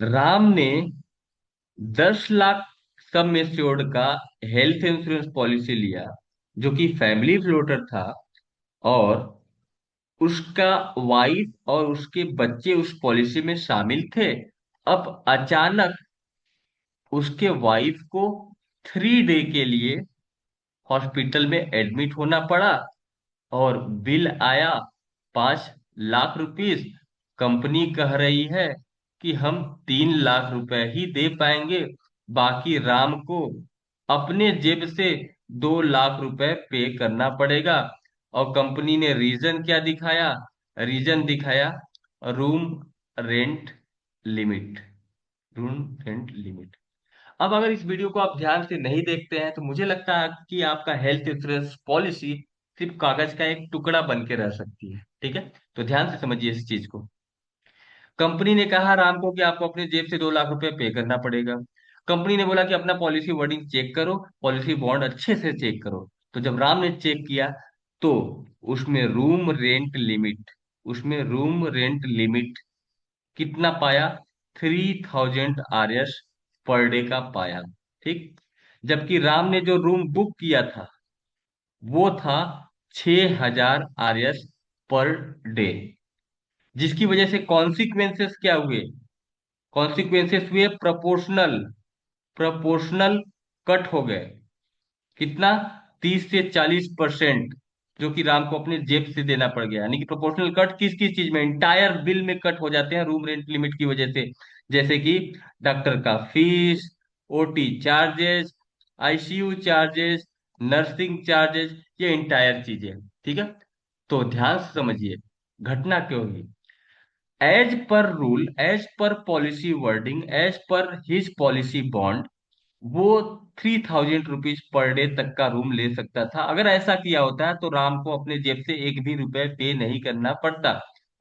राम ने 10 lakh sum assured का health insurance policy लिया, जो कि फैमिली फ्लोटर था। और उसका वाइफ और उसके बच्चे उस पॉलिसी में शामिल थे। अब अचानक उसके वाइफ को 3 डे के लिए हॉस्पिटल में एडमिट होना पड़ा, और बिल आया 5 लाख रुपीस। कंपनी कह रही है कि हम 3 लाख रुपए ही दे पाएंगे, बाकी राम को अपने जेब से 2 लाख रुपए पे करना पड़ेगा। और कंपनी ने रीजन क्या दिखाया? रीजन दिखाया room rent limit. Room rent limit. अब अगर इस वीडियो को आप ध्यान से नहीं देखते हैं तो मुझे लगता है कि आपका हेल्थ इंश्योरेंस पॉलिसी सिर्फ कागज का एक टुकड़ा बन के रह सकती है। ठीक है, तो ध्यान से समझिए इस चीज को। कंपनी ने कहा राम को कि आपको अपने जेब से 2 लाख रुपए पे करना पड़ेगा। कंपनी ने बोला कि अपना पॉलिसी वर्डिंग चेक करो, पॉलिसी बॉन्ड अच्छे से चेक करो। तो जब राम ने चेक किया तो उसमें रूम रेंट लिमिट उसमें रूम रेंट लिमिट कितना पाया? 3000 RS पर डे का पाया। ठीक। जबकि राम ने जो रूम बुक किया था वो था 6000 RS पर डे। जिसकी वजह से कॉन्सिक्वेंसेस क्या हुए? कॉन्सिक्वेंसेस हुए प्रोपोर्शनल। प्रोपोर्शनल कट हो गए। कितना? 30 से 40%, जो कि राम को अपने जेब से देना पड़ गया। यानी कि प्रोपोर्शनल कट किस किस चीज में? इंटायर बिल में कट हो जाते हैं रूम रेंट लिमिट की वजह से। जैसे कि डॉक्टर का fees, OT charges, ICU charges, nursing charges, ये इंटायर चीजें। ठीक है, तो ध्यान से समझिए घटना क्यों हुई। As per rule, as per policy wording, as per his policy bond, वो 3000 रुपीज पर डे तक का रूम ले सकता था। अगर ऐसा किया होता है तो राम को अपने जेब से एक भी रुपए पे नहीं करना पड़ता,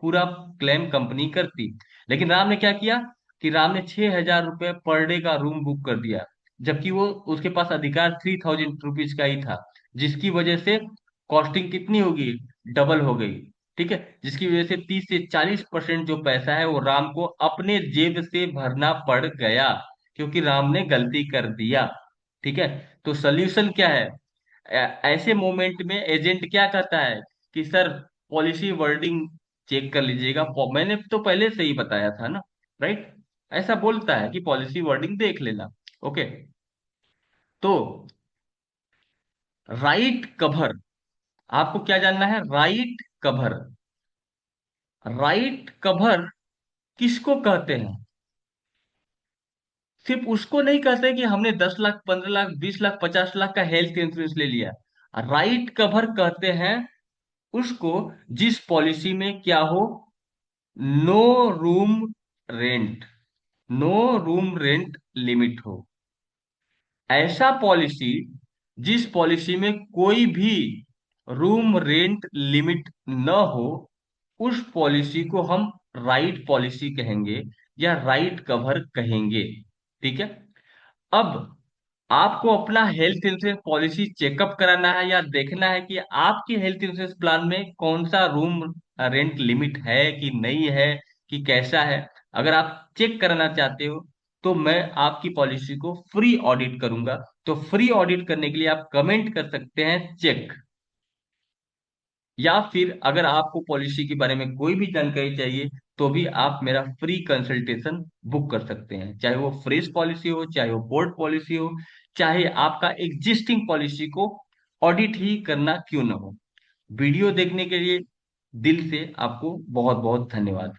पूरा क्लेम कंपनी करती। लेकिन राम ने क्या किया कि राम ने 6000 रुपये पर डे का रूम बुक कर दिया, जबकि वो उसके पास अधिकार 3000 रुपीज का ही था। जिसकी वजह से कॉस्टिंग कितनी होगी? डबल हो गई। ठीक है, जिसकी वजह से 30 से 40% जो पैसा है वो राम को अपने जेब से भरना पड़ गया, क्योंकि राम ने गलती कर दिया। ठीक है, तो सल्यूशन क्या है? ऐसे मोमेंट में एजेंट क्या कहता है कि सर पॉलिसी वर्डिंग चेक कर लीजिएगा। मैंने तो पहले से ही बताया था ना, राइट? ऐसा बोलता है कि पॉलिसी वर्डिंग देख लेना। ओके, तो राइट कवर, आपको क्या जानना है? Right cover. राइट कवर किसको कहते हैं? सिर्फ उसको नहीं कहते कि हमने 10 लाख, 15 लाख, 20 लाख, 50 लाख का हेल्थ इंश्योरेंस ले लिया। राइट कवर कहते हैं उसको जिस पॉलिसी में क्या हो? No room rent, no room rent limit हो। ऐसा पॉलिसी जिस पॉलिसी में कोई भी रूम रेंट लिमिट न हो, उस पॉलिसी को हम राइट पॉलिसी कहेंगे या राइट कवर कहेंगे। ठीक है। अब आपको अपना हेल्थ इंश्योरेंस पॉलिसी चेकअप कराना है या देखना है कि आपके हेल्थ इंश्योरेंस प्लान में कौन सा रूम रेंट लिमिट है कि नहीं है, कि कैसा है। अगर आप चेक कराना चाहते हो तो मैं आपकी पॉलिसी को फ्री ऑडिट करूंगा। तो फ्री ऑडिट करने के लिए आप कमेंट कर सकते हैं चेक, या फिर अगर आपको पॉलिसी के बारे में कोई भी जानकारी चाहिए तो भी आप मेरा फ्री कंसल्टेशन बुक कर सकते हैं। चाहे वो फ्रेश पॉलिसी हो, चाहे वो पोर्ट पॉलिसी हो, चाहे आपका एग्जिस्टिंग पॉलिसी को ऑडिट ही करना क्यों ना हो। वीडियो देखने के लिए दिल से आपको बहुत बहुत धन्यवाद।